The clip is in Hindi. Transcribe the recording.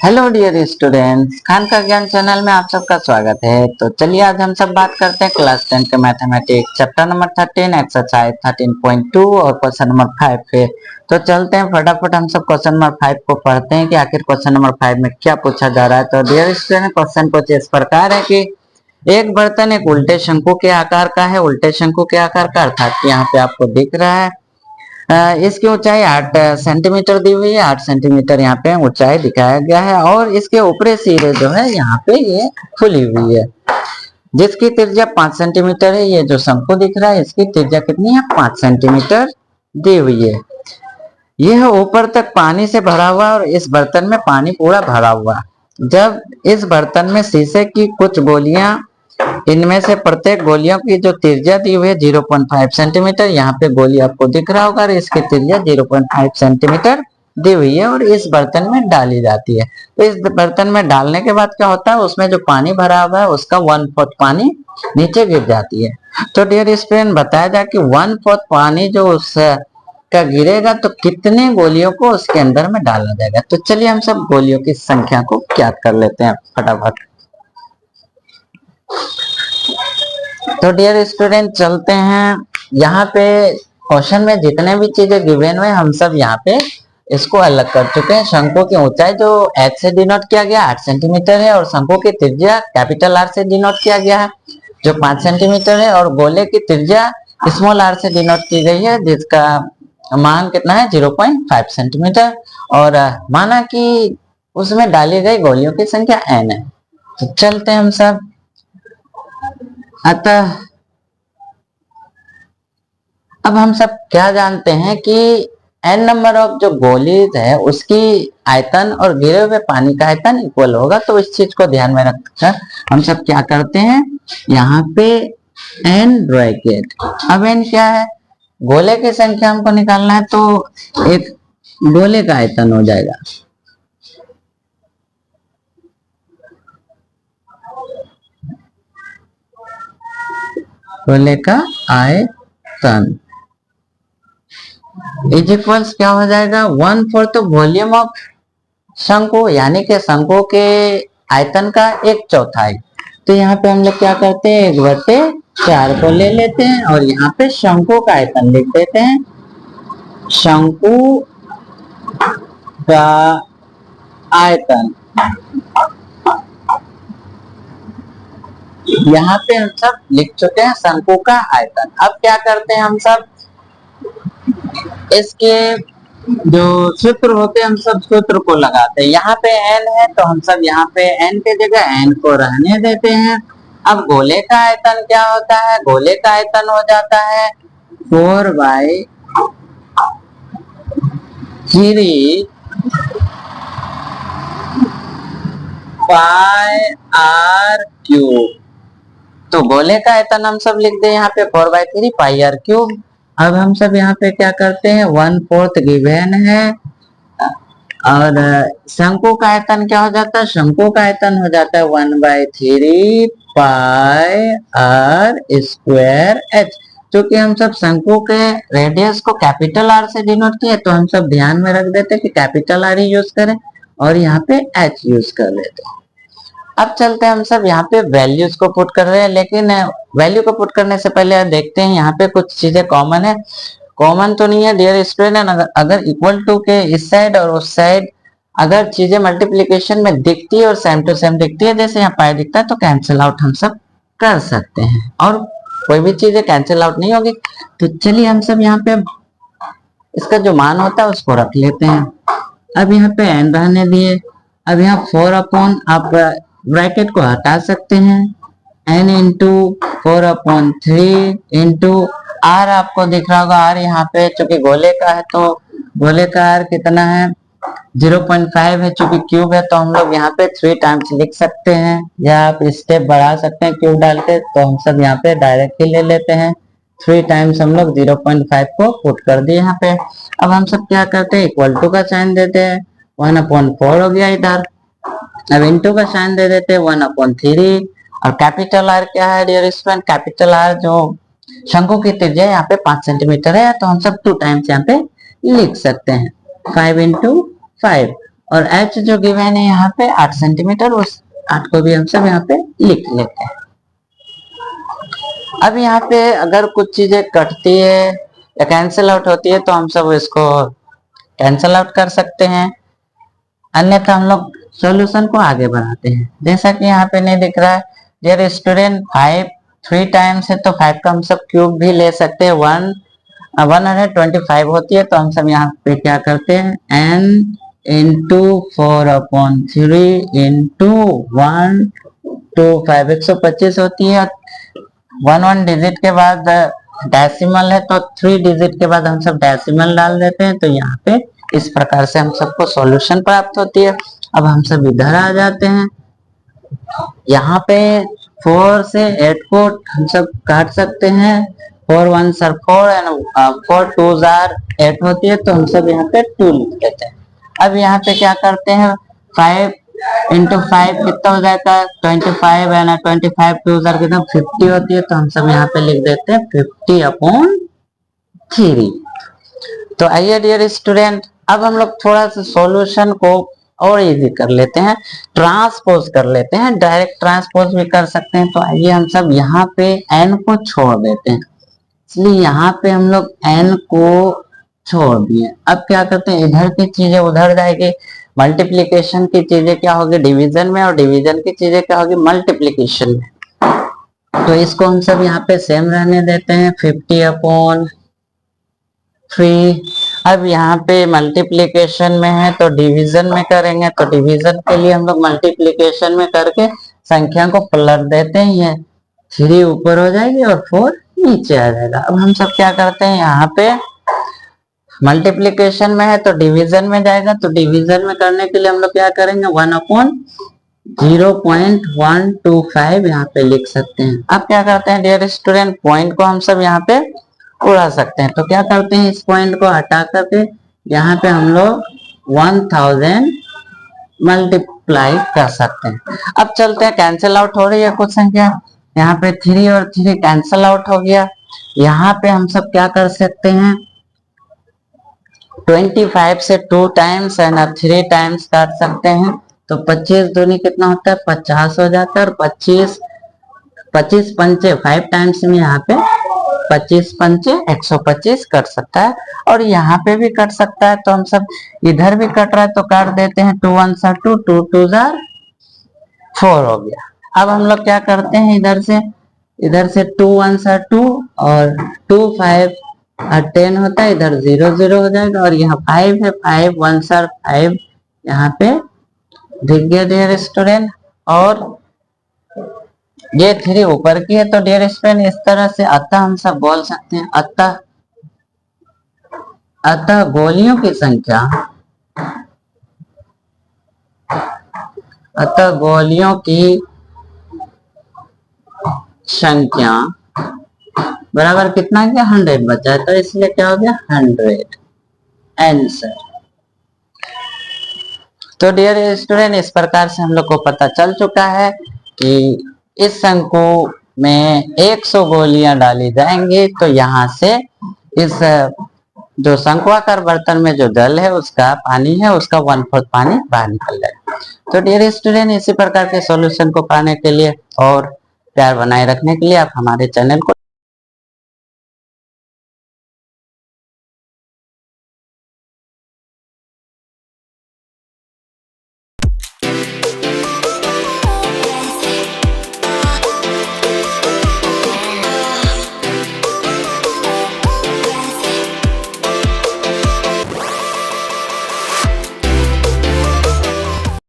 हेलो डियर स्टूडेंट्स, खान का ज्ञान चैनल में आप सबका स्वागत है। तो चलिए आज हम सब बात करते हैं क्लास 10 के मैथमेटिक्स चैप्टर नंबर 13 एक्सरसाइज 13.2 और क्वेश्चन नंबर 5 पे। तो चलते हैं फटाफट हम सब क्वेश्चन नंबर 5 को पढ़ते हैं कि आखिर क्वेश्चन नंबर 5 में क्या पूछा जा रहा है। तो डियर स्टूडेंट, क्वेश्चन कुछ इस प्रकार है कि एक बर्तन एक उल्टे शंकु के आकार का है। उल्टे शंकु के आकार का अर्थात यहाँ पे आपको दिख रहा है इसकी ऊंचाई 8 सेंटीमीटर दी हुई है। 8 सेंटीमीटर यहाँ पे ऊंचाई दिखाया गया है और इसके ऊपरी सिरे जो है यहाँ पे ये खुली हुई है, जिसकी त्रिज्या 5 सेंटीमीटर है। ये जो शंकु दिख रहा है इसकी त्रिज्या कितनी है? 5 सेंटीमीटर दी हुई है। यह ऊपर तक पानी से भरा हुआ और इस बर्तन में पानी पूरा भरा हुआ। जब इस बर्तन में शीशे की कुछ गोलियां, इनमें से प्रत्येक गोलियों की जो त्रिज्या दी हुई है 0.5 सेंटीमीटर, यहाँ पे गोली आपको दिख रहा होगा और इसकी त्रिज्या 0.5 सेंटीमीटर दी हुई है और इस बर्तन में डाली जाती है। तो इस बर्तन में डालने के बाद क्या होता है, उसमें जो पानी भरा हुआ है उसका 1/4 पानी नीचे गिर जाती है। तो डियर स्टूडेंट, बताया जाए कि 1/4 पानी जो उस का गिरेगा तो कितने गोलियों को उसके अंदर में डाला जाएगा। तो चलिए हम सब गोलियों की संख्या को ज्ञात कर लेते हैं फटाफट। तो डियर स्टूडेंट चलते हैं, यहाँ पे क्वेश्चन में जितने भी चीजें गिवन हुए हम सब यहाँ पे इसको अलग कर चुके हैं। शंकु की ऊंचाई जो h से डिनोट किया गया 8 सेंटीमीटर है और शंकु की त्रिज्या कैपिटल R से डिनोट किया गया है जो 5 सेंटीमीटर है और गोले की त्रिज्या स्मॉल r से डिनोट की गई है जिसका मान कितना है? 0.5 सेंटीमीटर। और माना कि उसमें डाली गई गोलियों की संख्या n है। तो चलते हैं हम सब। अतः अब हम सब क्या जानते हैं कि n नंबर ऑफ जो गोलीज है उसकी आयतन और गिरे हुए पानी का आयतन इक्वल होगा। तो इस चीज को ध्यान में रखकर हम सब क्या करते हैं, यहाँ पे n ब्रैकेट। अब n क्या है? गोले की संख्या हमको निकालना है तो एक गोले का आयतन हो जाएगा। गोले का आयतन इज इक्वल्स क्या हो जाएगा? 1/4 वॉल्यूम ऑफ शंकु, यानी कि शंकु के आयतन का 1/4। तो यहाँ पे हम लोग क्या करते हैं, 1/4 को ले लेते हैं और यहाँ पे शंकु का आयतन लिख देते हैं। शंकु का आयतन यहाँ पे हम सब लिख चुके हैं, शंकु का आयतन। अब क्या करते हैं हम सब, इसके जो सूत्र होते हैं हम सब सूत्र को लगाते हैं। यहाँ पे n है तो हम सब यहाँ पे n के जगह n को रहने देते हैं। अब गोले का आयतन क्या होता है? गोले का आयतन हो जाता है 4/3 πr³। तो गोले का आयतन हम सब लिख दे यहाँ पे 4/3 πr³। अब हम सब यहाँ पे क्या करते हैं, 1/4 गिवन है और शंकु का आयतन क्या हो जाता है? शंकु का आयतन हो जाता है 1/3 πr²h। क्योंकि हम सब शंकु के रेडियस को कैपिटल R से डिनोट किए तो हम सब ध्यान में रख देते कि कैपिटल R ही यूज करें और यहाँ पे h यूज कर लेते हैं। अब चलते हैं हम सब यहाँ पे वैल्यूज को पुट कर रहे हैं, लेकिन वैल्यू को पुट करने से पहले देखते हैं यहाँ पे कुछ चीजें कॉमन है। कॉमन तो नहीं है डियर स्टूडेंट, अगर इक्वल टू के इस साइड और उस साइड अगर चीजें मल्टीप्लीकेशन में दिखती है और सेम टू सेम दिखती है, जैसे यहाँ पाई दिखता है, तो कैंसिल आउट हम सब कर सकते हैं और कोई भी चीजें कैंसिल आउट नहीं होगी। तो चलिए हम सब यहाँ पे इसका जो मान होता है उसको रख लेते हैं। अब यहाँ पे n रहने दिए। अब यहाँ 4/, आप ब्रैकेट को हटा सकते हैं, n इंटू 4/3 इंटू r आपको दिख रहा होगा। r यहाँ पे चूंकि गोले का है तो गोले का r कितना है? 0.5 है। चूंकि क्यूब है तो हम लोग यहाँ पे 3 टाइम्स लिख सकते हैं या आप स्टेप बढ़ा सकते हैं क्यूब डाल के। तो हम सब यहाँ पे डायरेक्ट ही ले लेते हैं, 3 टाइम्स हम लोग 0.5 को पुट कर दिए यहाँ पे। अब हम सब क्या करते हैं, इक्वल टू का साइन देते हैं, 1/4 हो गया इधर। अब इंटू का साइन दे देते हैं 1/3 और कैपिटल R क्या है डियर स्टूडेंट? कैपिटल R जो शंकु की त्रिज्या यहाँ पे 5 सेंटीमीटर है तो हम सब 2 टाइम्स यहाँ पे लिख सकते हैं, 5 × 5 और h जो गिवन है यहाँ पे 8 सेंटीमीटर, उस 8 को भी हम सब यहाँ पे लिख लेते हैं। अब यहाँ पे अगर कुछ चीजें कटती है या कैंसिल आउट होती है तो हम सब इसको कैंसिल आउट कर सकते हैं, अन्यथा हम लोग सॉल्यूशन को आगे बढ़ाते हैं। जैसा कि यहाँ पे नहीं दिख रहा है, डियर स्टूडेंट 5 3 टाइम्स है तो 5 का हम सब क्यूब भी ले सकते हैं, 125 होती है तो हम सब यहाँ पे क्या करते हैं, n इंटू 4/3 इंटू 125 125 होती है। 1 डिजिट के बाद डेसिमल है तो 3 डिजिट के बाद हम सब डेसिमल डाल देते हैं, तो यहाँ पे इस प्रकार से हम सबको सॉल्यूशन प्राप्त होती है। अब हम सब इधर आ जाते हैं, यहाँ पे 4 से 8 को हम सब काट सकते हैं, 4 1s are 4 and 4 2s are 8 होती है तो हम सब यहाँ पे 2 लिख देते हैं। अब यहाँ पे क्या करते हैं, 5 इंटू 5 कितना हो जाएगा 25 है ना, 25 2s are कितना 50 होती है तो हम सब यहाँ पे लिख देते हैं 50/3। तो आइए डियर स्टूडेंट, अब हम लोग थोड़ा सा सॉल्यूशन को और इजी कर लेते हैं, ट्रांसपोज कर लेते हैं, डायरेक्ट ट्रांसपोज भी कर सकते हैं। तो आइए हम सब यहाँ पे n को छोड़ देते हैं, इसलिए यहाँ पे हम लोग n को छोड़ दिए। अब क्या करते हैं, इधर की चीजें उधर जाएगी, मल्टीप्लीकेशन की चीजें क्या होगी डिवीजन में, और डिवीजन की चीजें क्या होगी मल्टीप्लीकेशन में। तो इसको हम सब यहाँ पे सेम रहने देते हैं 50/3। अब यहाँ पे मल्टीप्लीकेशन में है तो डिवीजन में करेंगे, तो डिवीजन के लिए हम लोग मल्टीप्लीकेशन में करके संख्या को पलट देते हैं, ये 3 ऊपर हो जाएगी और 4 नीचे आ जाएगा। अब हम सब क्या करते हैं, यहाँ पे मल्टीप्लीकेशन में है तो डिवीजन में जाएगा, तो डिवीजन में करने के लिए हम लोग क्या करेंगे 1/0.125 यहाँ पे लिख सकते हैं। अब क्या करते हैं डियर स्टूडेंट, पॉइंट को हम सब यहाँ पे उड़ा सकते हैं, तो क्या करते हैं इस पॉइंट को हटा करके यहाँ पे हम लोग 1000 मल्टीप्लाई कर सकते हैं। अब चलते हैं, कैंसिल आउट हो रही है कुछ संख्या, यहाँ पे 3 और 3 कैंसिल आउट हो गया। यहाँ पे हम सब क्या कर सकते हैं, 25 से 2 टाइम्स है ना 3 टाइम्स काट सकते हैं, तो 25 दूनी कितना होता है 50 हो जाता है, और 25 पंचे 5 टाइम्स में यहाँ पे 25 पंचे 125 कट सकता है, और यहाँ पे भी कट सकता है। तो हम सब इधर भी कट रहा है तो काट देते हैं, 2 1s are 2 2 2s are 4 हो गया। अब हम लोग क्या करते हैं, इधर से 2 1s are 2 और 2 5 और 10 होता है, इधर 0 0 हो जाएगा, और यहाँ 5 है 5 1s are 5 यहाँ पे दिख गया डियर स्टूडेंट, और ये 3 ऊपर की है तो डियर स्टूडेंट इस तरह से अतः हम सब बोल सकते हैं, अतः गोलियों की संख्या, अतः गोलियों की संख्या बराबर कितना गया 100 बचा है, तो इसलिए क्या हो गया 100 आंसर। तो डियर स्टूडेंट इस प्रकार से हम लोग को पता चल चुका है कि इस शंकु में 100 गोलियां डाली जाएंगी, तो यहाँ से इस जो शंकुआकार बर्तन में जो जल है उसका पानी है उसका 1/4 पानी बाहर निकल जाएगा। तो डियर स्टूडेंट इसी प्रकार के सॉल्यूशन को पाने के लिए और प्यार बनाए रखने के लिए आप हमारे चैनल को